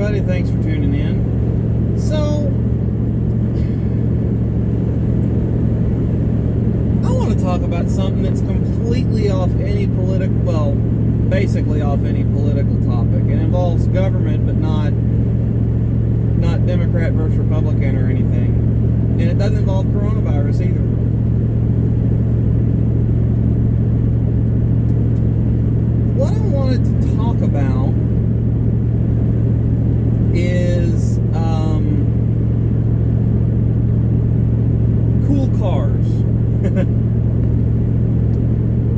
everybody. Thanks for tuning in. So, I want to talk about something that's completely off any basically off any political topic. It involves government, but not Democrat versus Republican or anything. And it doesn't involve coronavirus either. What I wanted to talk about is cool cars.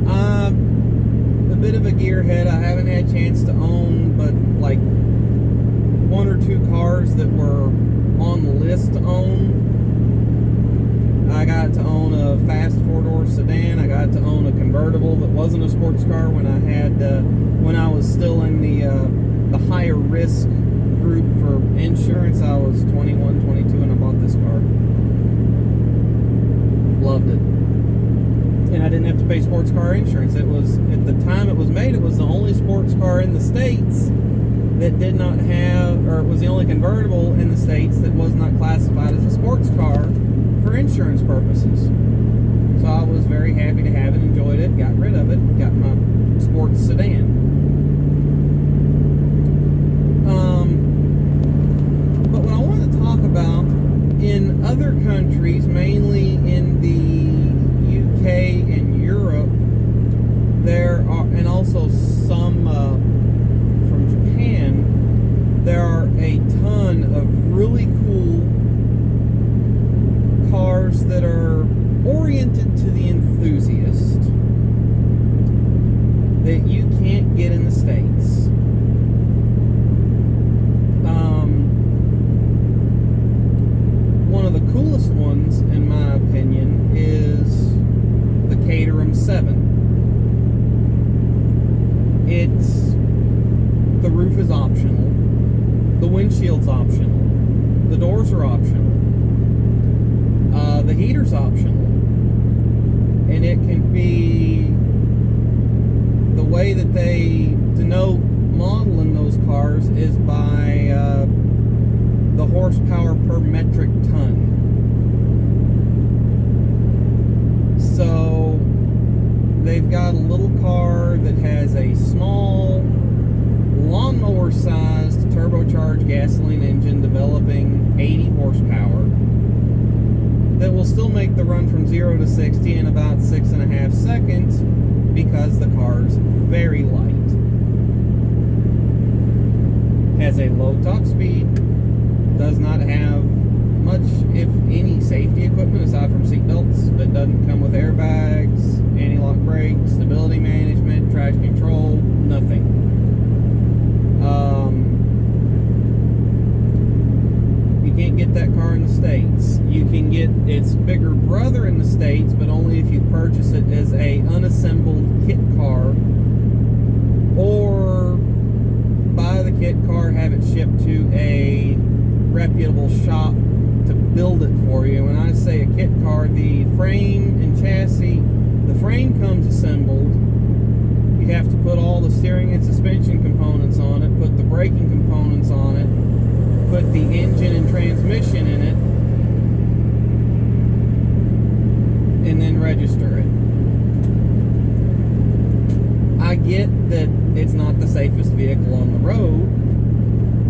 I'm a bit of a gearhead. I haven't had a chance to own but like one or two cars that were on the list to own. I got to own a fast four-door sedan. I got to own a convertible that wasn't a sports car when I was still in the higher risk group for insurance. I was 21, 22 and I bought this car. Loved it. And I didn't have to pay sports car insurance. It was, at the time it was made, it was the only sports car in the States that did not have, or it was the only convertible in the States that was not classified as a sports car for insurance purposes. So I was very happy to have it, enjoyed it, got rid of it, got my sports sedan. But what I want to talk about, in other countries, mainly in the UK and Europe, there are, and also some from Japan, there are a ton of really cool cars that are oriented to the enthusiast that you can't get in the States. One of the coolest ones, in my opinion, is the Caterham 7. The roof is optional, the windshield's optional, the doors are optional, the heater's optional, and it can be, the way that they denote modeling those cars is by the horsepower per metric ton. So they've got a little car that has a small lawnmower sized turbocharged gasoline engine developing 80 horsepower that will still make the run from 0 to 60 in about 6.5 seconds because the car's very light. Has a low top speed, does not have much, if any, safety equipment aside from seat belts, but doesn't come with airbags, anti-lock brakes, stability management, traction control, nothing. You can't get that car in the States. You can get its bigger brother in the States, but only if you purchase it as a unassembled kit car, or buy the kit car, have it shipped to a reputable shop to build it for you. When I say a kit car, the frame and chassis, the frame comes assembled. You have to put all the steering and suspension components on it, put the braking components on it, put the engine and transmission in it, and then register it. I get that it's not the safest vehicle on the road,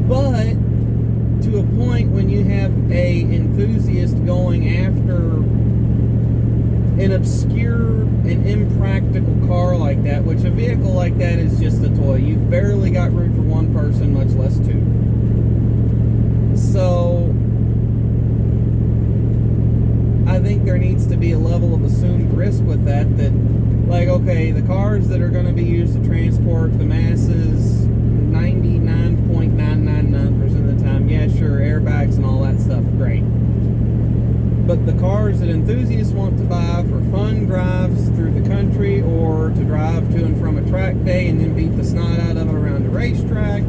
but to a point, when you have a enthusiast going after an obscure and impractical car like that, which a vehicle like that is just a toy. You've barely got room for one person, much less two. So I think there needs to be a level of assumed risk with that, like, okay, the cars that are going to be used to transport the masses 99.999% of the time, yeah, sure, airbags and all that stuff, great. But the cars that enthusiasts want to buy for fun drives through the country, or to drive to and from a track day and then beat the snot out of it around a racetrack,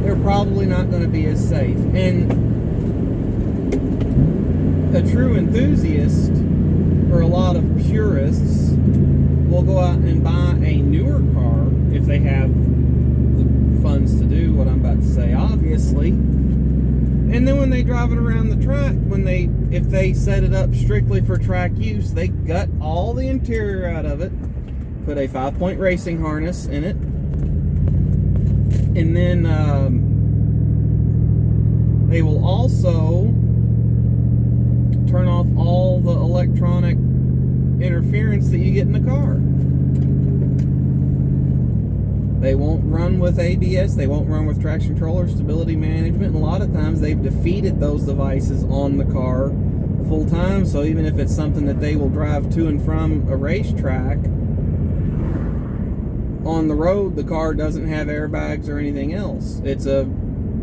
they're probably not going to be as safe. And a true enthusiast, or a lot of purists, will go out and buy a newer car if they have the funds to obviously. And then when they drive it around the track, if they set it up strictly for track use, they gut all the interior out of it, put a 5-point racing harness in it, and then they will also turn off all the electronic interference that you get in the car. They won't run with ABS, they won't run with traction control or stability management, and a lot of times they've defeated those devices on the car full time, so even if it's something that they will drive to and from a racetrack, on the road the car doesn't have airbags or anything else. It's a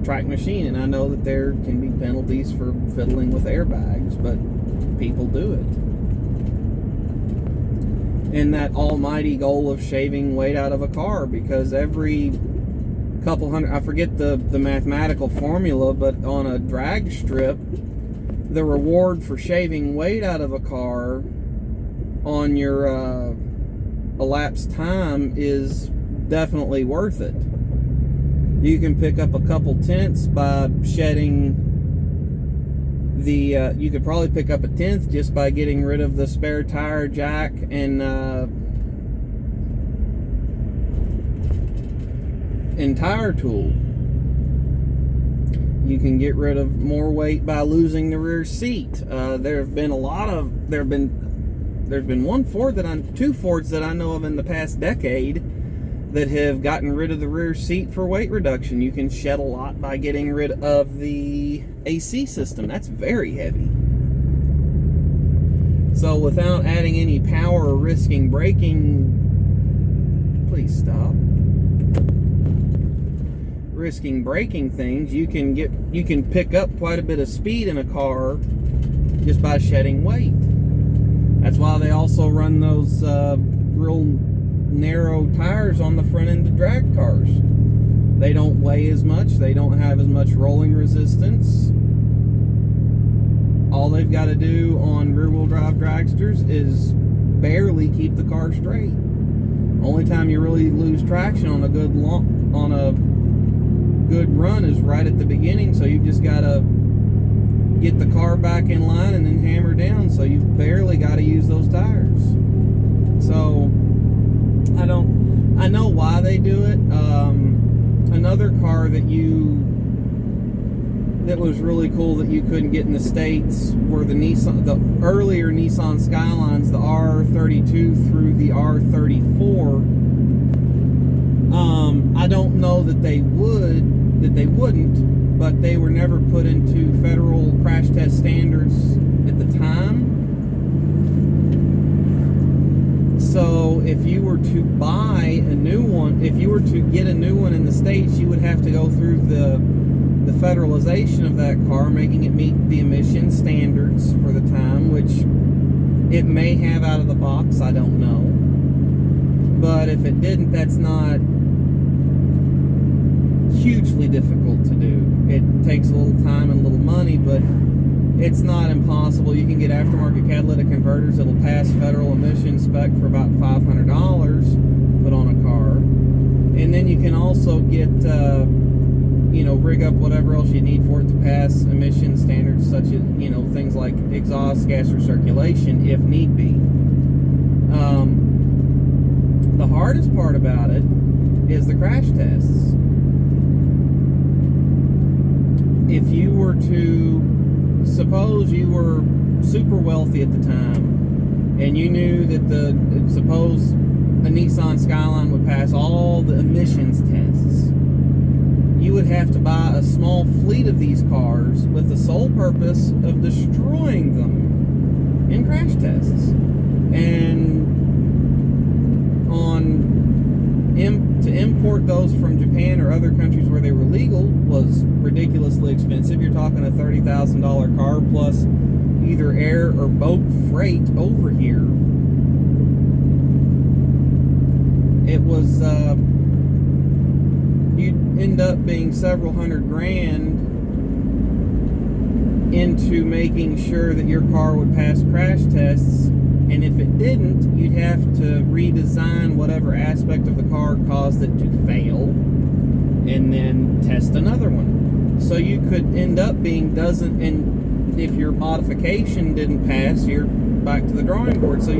track machine, and I know that there can be penalties for fiddling with airbags, but people do it. In that almighty goal of shaving weight out of a car, because every couple hundred, I forget the mathematical formula, but on a drag strip, the reward for shaving weight out of a car on your elapsed time is definitely worth it. You can pick up a couple tenths by shedding you could probably pick up a tenth just by getting rid of the spare tire jack and tire tool. You can get rid of more weight by losing the rear seat. There's been two Fords that I know of in the past decade that have gotten rid of the rear seat for weight reduction. You can shed a lot by getting rid of the AC system. That's very heavy. So without adding any power or risking braking, please stop. Risking braking things, you can pick up quite a bit of speed in a car just by shedding weight. That's why they also run those real narrow tires on the front end of drag cars. They don't weigh as much, they don't have as much rolling resistance. All they've got to do on rear-wheel drive dragsters is barely keep the car straight. Only time you really lose traction on a good run is right at the beginning, so you've just got to get the car back in line and then hammer down, so you've barely got to use those tires. So I know why they do it. Another car that was really cool that you couldn't get in the States were the earlier Nissan Skylines, the R32 through the R34. I don't know that they wouldn't, but they were never put into federal crash test standards at the time. So if you were to buy a new one, if you were to get a new one in the States, you would have to go through the federalization of that car, making it meet the emission standards for the time, which it may have out of the box, I don't know. But if it didn't, that's not hugely difficult to do. It takes a little time and a little money, but it's not impossible. You can get aftermarket catalytic converters that'll pass federal emission spec for about $500 put on a car. And then you can also get, rig up whatever else you need for it to pass emission standards, such as, things like exhaust gas recirculation if need be. The hardest part about it is the crash tests. If you were to, suppose you were super wealthy at the time, and you knew that suppose a Nissan Skyline would pass all the emissions tests, you would have to buy a small fleet of these cars with the sole purpose of destroying them in crash tests. And to import those from Japan or other countries where they were legal was ridiculously expensive. You're talking a $30,000 car plus either air or boat freight over here. It was you'd end up being several hundred grand into making sure that your car would pass crash tests, and if it didn't, you'd have to redesign whatever aspect of the car caused it to fail and then test another one. So you could end up being doesn't, and if your modification didn't pass, you're back to the drawing board. So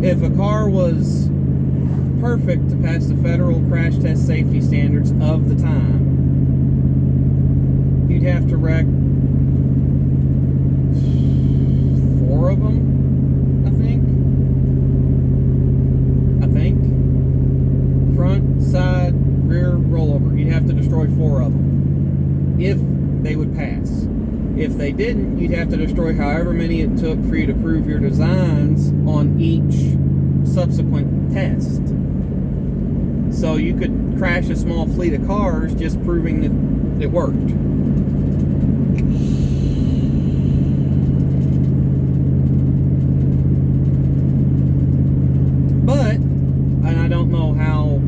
if a car was perfect to pass the federal crash test safety standards of the time, you'd have to wreck 4 of them, I think. Front, side, rear, rollover. You'd have to destroy 4 of them if they would pass. If they didn't, you'd have to destroy however many it took for you to prove your designs on each subsequent test. So you could crash a small fleet of cars just proving that it worked. But, and I don't know how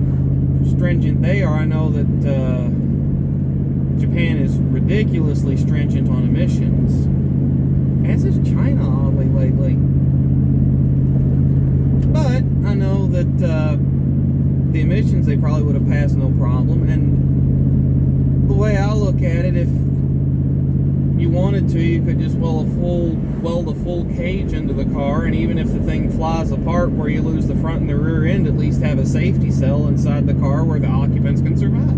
stringent they are. I know that Japan is ridiculously stringent on emissions, as is China oddly lately. But I know that the emissions they probably would have passed no problem. And the way I look at it, if you wanted to, you could just weld a full cage into the car, and even if the thing flies apart where you lose the front and the rear end, at least have a safety cell inside the car where the occupants can survive.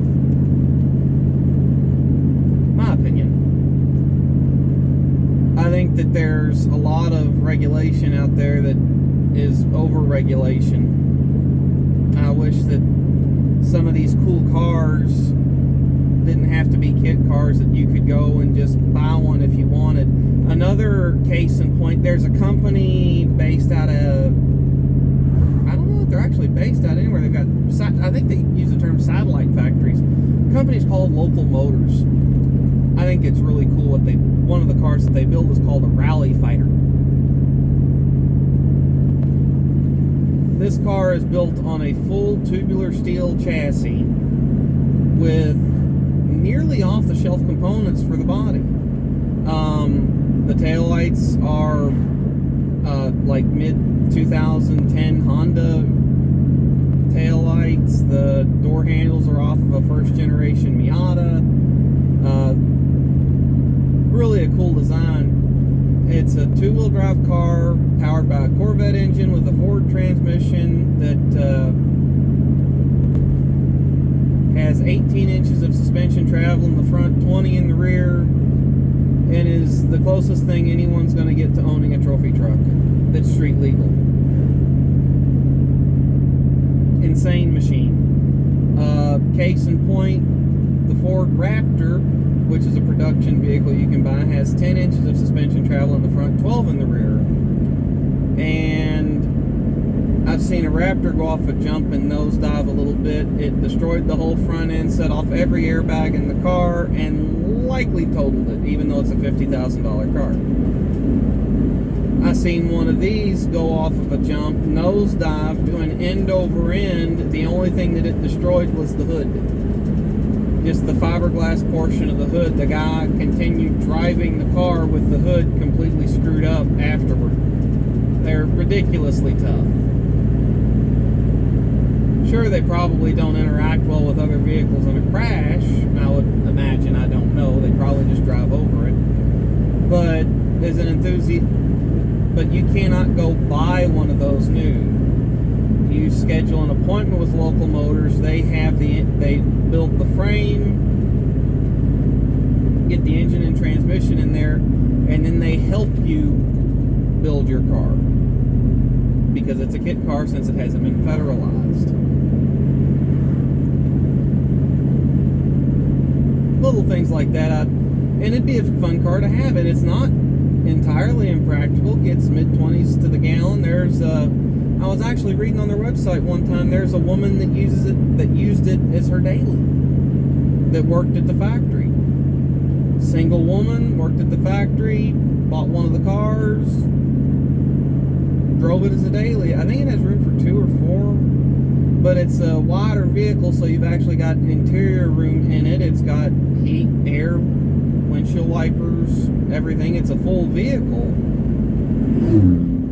My opinion. I think that there's a lot of regulation out there that is over-regulation. I wish that some of these cool cars didn't have to be kit cars, that you could go and just buy one if you wanted. Another case in point, there's a company based out of, I don't know if they're actually based out anywhere. They've got, I think they use the term satellite factories. The company's called Local Motors. I think it's really cool one of the cars that they build is called a Rally Fighter. This car is built on a full tubular steel chassis with nearly off-the-shelf components for the body. The taillights are like mid-2010 Honda taillights. The door handles are off of a first-generation Miata. Really a cool design. It's a 2-wheel drive car powered by a Corvette engine with a Ford transmission that has 18 inches of suspension travel in the front, 20 in the rear, and is the closest thing anyone's going to get to owning a trophy truck that's street legal. Insane machine. Case in point, the Ford Raptor, which is a production vehicle you can buy, has 10 inches of suspension travel in the front, 12 in the rear. And I've seen a Raptor go off a jump and nosedive a little bit. It destroyed the whole front end, set off every airbag in the car, and likely totaled it, even though it's a $50,000 car. I've seen one of these go off of a jump, nosedive, doing end over end. The only thing that it destroyed was the hood. Just the fiberglass portion of the hood. The guy continued driving the car with the hood completely screwed up afterward. They're ridiculously tough. Sure, they probably don't interact well with other vehicles in a crash. I would imagine, I don't know. They probably just drive over it. But as an enthusiast, but you cannot go buy one of those new. You schedule an appointment with Local Motors. They build the frame, get the engine and transmission in there, and then they help you build your car, because it's a kit car since it hasn't been federalized. Little things like that, and it'd be a fun car to have, and it's not entirely impractical. Gets mid-20s to the gallon. I was actually reading on their website one time, there's a woman that used it as her daily, that worked at the factory. Single woman, worked at the factory, bought one of the cars, drove it as a daily. I think it has room for 2 or 4, but it's a wider vehicle, so you've actually got interior room in it. It's got heat, air, windshield wipers, everything. It's a full vehicle.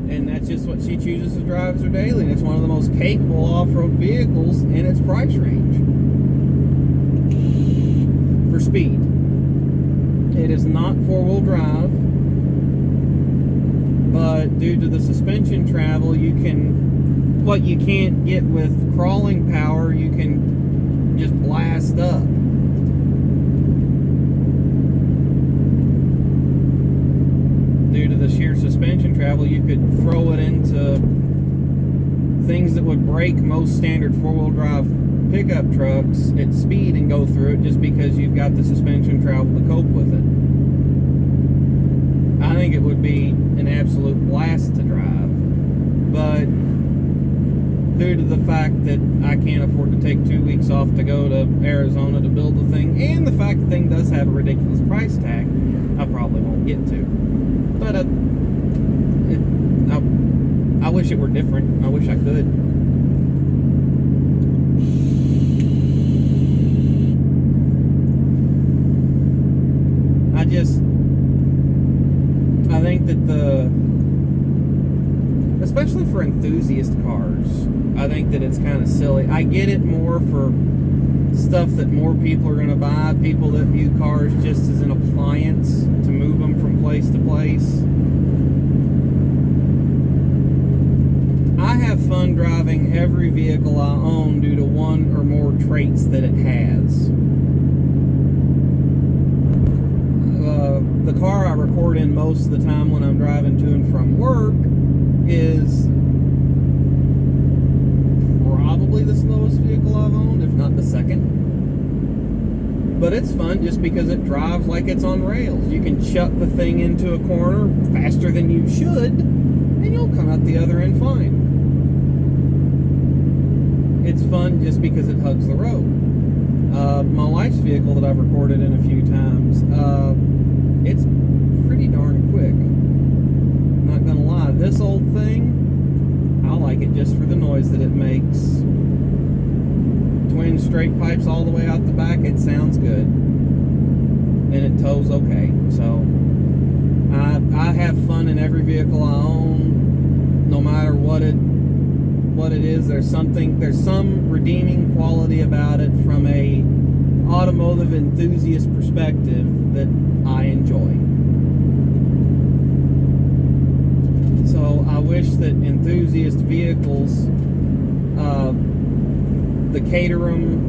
And that's just what she chooses to drive as her daily. And it's one of the most capable off-road vehicles in its price range for speed. It is not four-wheel drive, but due to the suspension travel, what you can't get with crawling power, you can just blast up. Due to the sheer suspension travel, you could throw it into things that would break most standard four-wheel drive pickup trucks at speed and go through it, just because you've got the suspension travel to cope with it. I think it would be an absolute blast to drive, but due to the fact that I can't afford to take 2 weeks off to go to Arizona to build the thing, and the fact the thing does have a ridiculous price tag, I probably won't get to. But I wish it were different. I wish I could. I think that especially for enthusiast cars, I think that it's kind of silly. I get it more for stuff that more people are going to buy, people that view cars just as an appliance to move them from place to place. I have fun driving every vehicle I own due to one or more traits that it has. The car I record in most of the time when I'm driving to and from work is probably the slowest vehicle I've owned, if not the second. But it's fun just because it drives like it's on rails. You can chuck the thing into a corner faster than you should, and you'll come out the other end fine. It's fun just because it hugs the road. My wife's vehicle that I've recorded in a few times, it's pretty darn quick. Not gonna lie, this old thing, I like it just for the noise that it makes. Twin straight pipes all the way out the back, it sounds good. And it tows okay. So, I have fun in every vehicle I own, no matter what it is. There's some redeeming quality about it from a automotive enthusiast perspective that I enjoy. So I wish that enthusiast vehicles, the Caterham,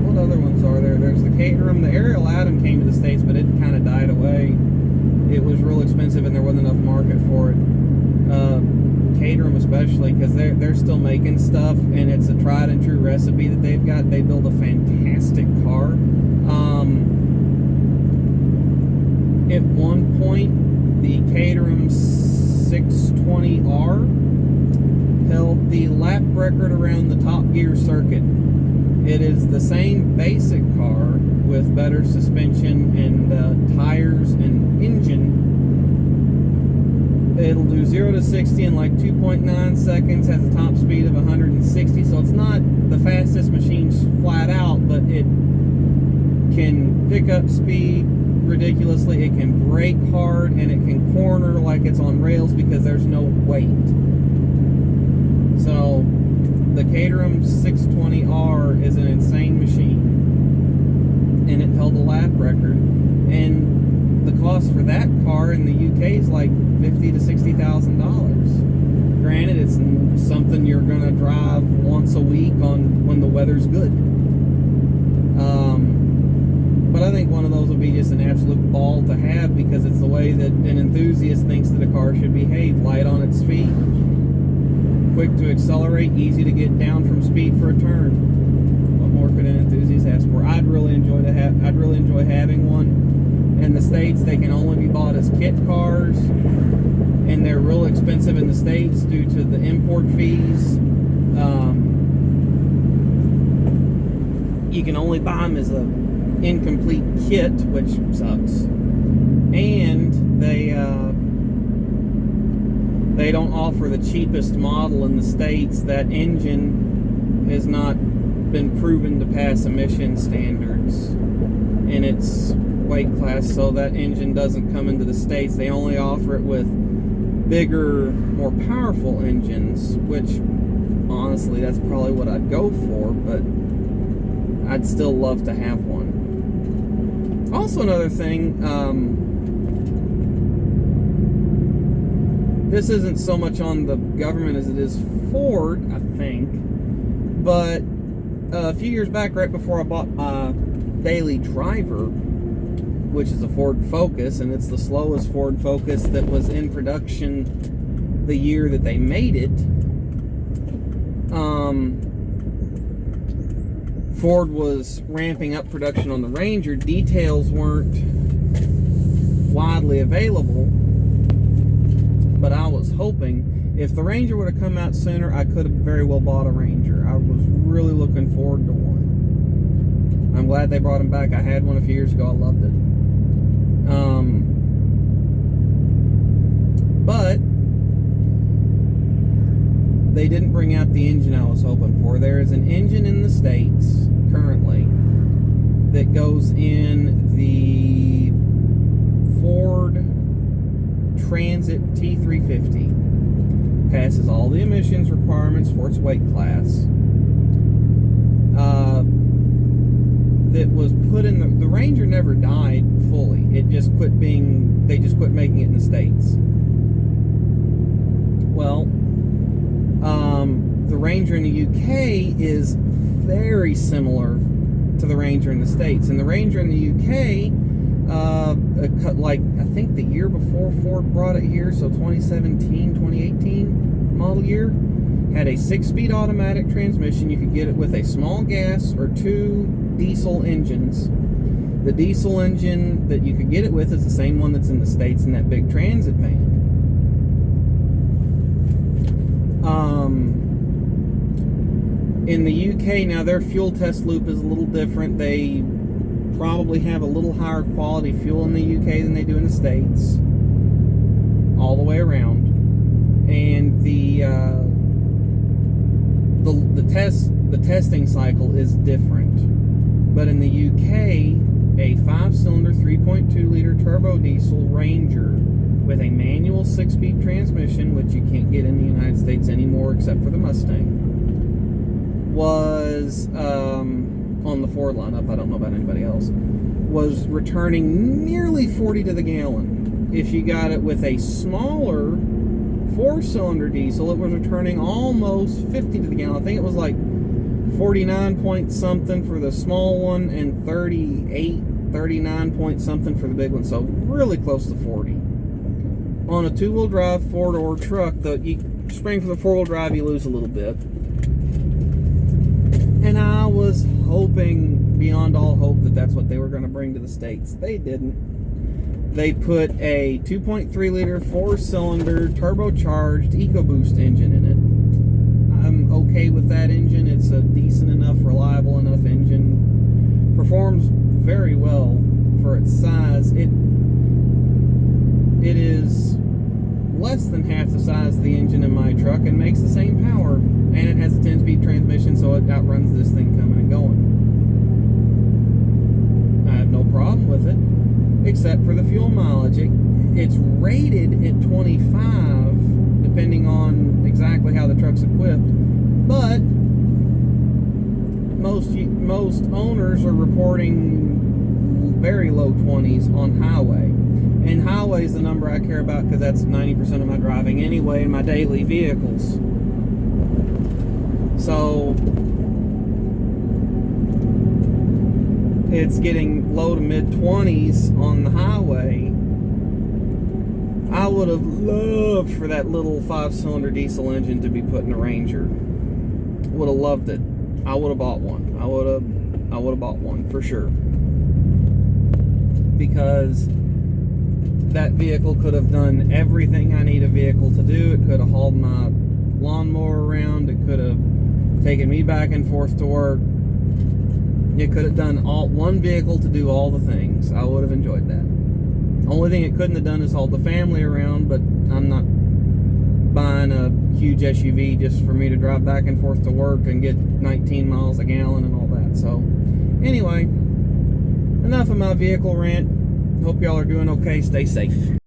what other ones are there? There's the Caterham. The Ariel Atom came to the States, but it kind of died away. It was real expensive and there wasn't enough market for it. Caterham especially, because they're still making stuff, and it's a tried and true recipe that they've got. They build a fantastic car. At one point, the Caterham 620R held the lap record around the Top Gear circuit. It is the same basic car with better suspension and tires and engine. It'll do 0 to 60 in like 2.9 seconds, has a top speed of 160, so it's not the fastest machine flat out, but it can pick up speed ridiculously, it can brake hard, and it can corner like it's on rails because there's no weight. So the Caterham 620R is an insane machine, and it held a lap record, and the cost for that car in the UK is like $50,000 to $60,000. Granted, it's something you're going to drive once a week when the weather's good. But I think one of those will be just an absolute ball to have, because it's the way that an enthusiast thinks that a car should behave. Light on its feet, quick to accelerate, easy to get down from speed for a turn. What more could an enthusiast ask for? I'd really enjoy having one. In the States, they can only be bought as kit cars, and they're real expensive in the States due to the import fees. You can only buy them as a incomplete kit, which sucks. And they don't offer the cheapest model in the States. That engine has not been proven to pass emission standards in its weight class, so that engine doesn't come into the States. They only offer it with bigger, more powerful engines, which honestly, that's probably what I'd go for, but I'd still love to have one. Also, another thing, this isn't so much on the government as it is Ford, I think, but a few years back, right before I bought my daily driver, which is a Ford Focus, and it's the slowest Ford Focus that was in production the year that they made it, Ford was ramping up production on the Ranger. Details weren't widely available, but I was hoping if the Ranger would have come out sooner, I could have very well bought a Ranger. I was really looking forward to one. I'm glad they brought them back. I had one a few years ago. I loved it. But they didn't bring out the engine I was hoping for. There is an engine in the States currently that goes in the Ford Transit T350. Passes all the emissions requirements for its weight class. That was put in the Ranger never died fully. It just quit being, they just quit making it in the States. Well, the Ranger in the UK is very similar to the Ranger in the States. And the Ranger in the UK, like, I think the year before Ford brought it here, so 2017, 2018 model year, had a 6-speed automatic transmission. You could get it with a small gas or 2 diesel engines. The diesel engine that you could get it with is the same one that's in the States in that big transit van. In the UK now, their fuel test loop is a little different. They probably have a little higher quality fuel in the UK than they do in the States, all the way around. And the testing cycle is different. But in the UK, a 5-cylinder 3.2-liter turbo diesel Ranger with a manual 6-speed transmission, which you can't get in the United States anymore except for the Mustang, was on the Ford lineup, I don't know about anybody else, was returning nearly 40 to the gallon. If you got it with a smaller 4-cylinder diesel, it was returning almost 50 to the gallon. I think it was like 49 point something for the small one and 39 point something for the big one, so really close to 40. On a 2-wheel drive 4-door truck, you spring for the 4-wheel drive, you lose a little bit. And I was hoping beyond all hope that that's what they were going to bring to the States. They didn't. They put a 2.3-liter 4-cylinder turbocharged EcoBoost engine in it. I'm okay with that engine. It's a decent enough, reliable enough engine. Performs very well for its size. It is less than half the size of the engine in my truck and makes the same power. And it has a 10-speed transmission, so it outruns this thing coming and going. I have no problem with it, except for the fuel mileage. It's rated at 25, depending on exactly how the truck's equipped, but most owners are reporting very low 20s on highway. And highway is the number I care about because that's 90% of my driving anyway in my daily vehicles. So it's getting low to mid 20s on the highway. I would have loved for that little 5-cylinder diesel engine to be put in a Ranger. Would have loved it. I would have bought one. I would have bought one for sure. Because that vehicle could have done everything I need a vehicle to do. It could have hauled my lawnmower around. It could have taken me back and forth to work. It could have done one vehicle to do all the things. I would have enjoyed that. Only thing it couldn't have done is hauled the family around, but I'm not buying a huge SUV just for me to drive back and forth to work and get 19 miles a gallon and all that. So anyway, enough of my vehicle rant. Hope y'all are doing okay. Stay safe.